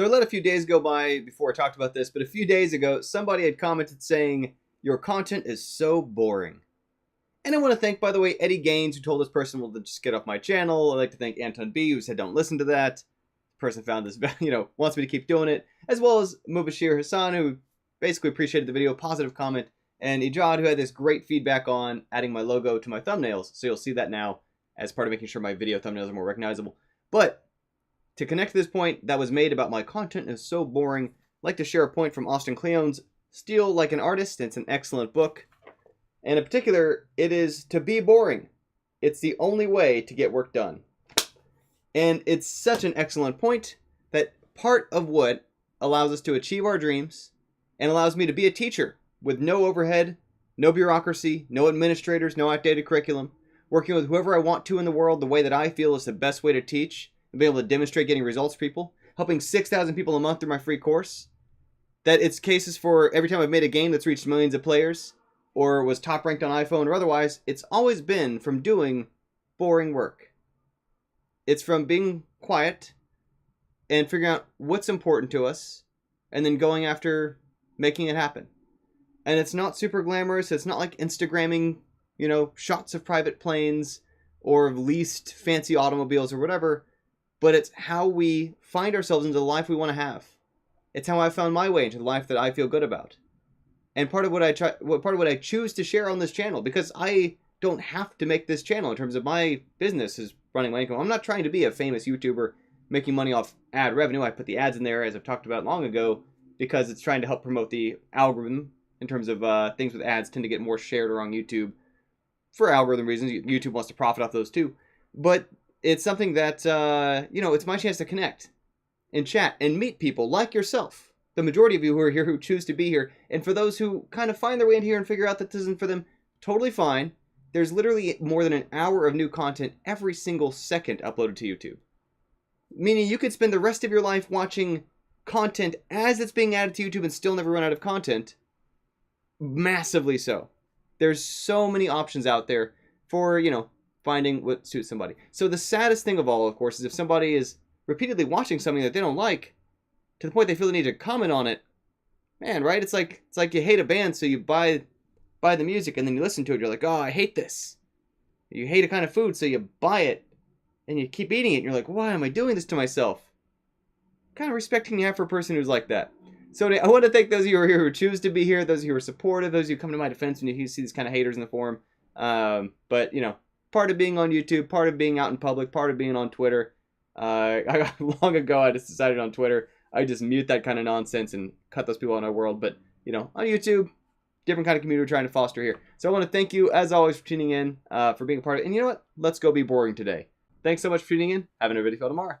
So I let a few days go by before I talked about this, but a few days ago, somebody had commented saying, "Your content is so boring." And I want to thank, by the way, Eddie Gaines, who told this person, well, to just get off my channel. I'd like to thank Anton B, who said, don't listen to that. The person found this, wants me to keep doing it. As well as Mubashir Hassan, who basically appreciated the video, positive comment. And Ijad, who had this great feedback on adding my logo to my thumbnails. So you'll see that now as part of making sure my video thumbnails are more recognizable. But to connect to this point that was made about my content is so boring, I'd like to share a point from Austin Kleon's Steal Like an Artist. It's an excellent book. And in particular, it is to be boring. It's the only way to get work done. And it's such an excellent point that part of what allows us to achieve our dreams and allows me to be a teacher with no overhead, no bureaucracy, no administrators, no outdated curriculum, working with whoever I want to in the world the way that I feel is the best way to teach and be able to demonstrate getting results for people, helping 6,000 people a month through my free course, that it's cases for every time I've made a game that's reached millions of players, or was top ranked on iPhone or otherwise, it's always been from doing boring work. It's from being quiet and figuring out what's important to us and then going after making it happen. And it's not super glamorous. It's not like Instagramming, shots of private planes or of leased fancy automobiles or whatever, but it's how we find ourselves into the life we want to have. It's how I found my way into the life that I feel good about. And part of what I choose to share on this channel, because I don't have to make this channel in terms of my business is running my income. I'm not trying to be a famous YouTuber making money off ad revenue. I put the ads in there, as I've talked about long ago, because it's trying to help promote the algorithm in terms of things with ads tend to get more shared around YouTube for algorithm reasons. YouTube wants to profit off those too. But it's something that, it's my chance to connect and chat and meet people like yourself. The majority of you who are here who choose to be here, and for those who kind of find their way in here and figure out that this isn't for them, totally fine. There's literally more than an hour of new content every single second uploaded to YouTube. Meaning you could spend the rest of your life watching content as it's being added to YouTube and still never run out of content. Massively so. There's so many options out there for, finding what suits somebody. So the saddest thing of all, of course, is if somebody is repeatedly watching something that they don't like, to the point they feel the need to comment on it, man, right? It's like you hate a band, so you buy the music and then you listen to it. You're like, oh, I hate this. You hate a kind of food, so you buy it and you keep eating it. And you're like, why am I doing this to myself? What kind of respect can you have for a person who's like that? So I want to thank those of you who are here who choose to be here, those of you who are supportive, those of you who come to my defense when you see these kind of haters in the forum. But part of being on YouTube, part of being out in public, part of being on Twitter. Long ago, I just decided on Twitter, I just mute that kind of nonsense and cut those people out of our world. But, on YouTube, different kind of community we're trying to foster here. So I want to thank you, as always, for tuning in, for being a part of it. And you know what? Let's go be boring today. Thanks so much for tuning in. Have another video tomorrow.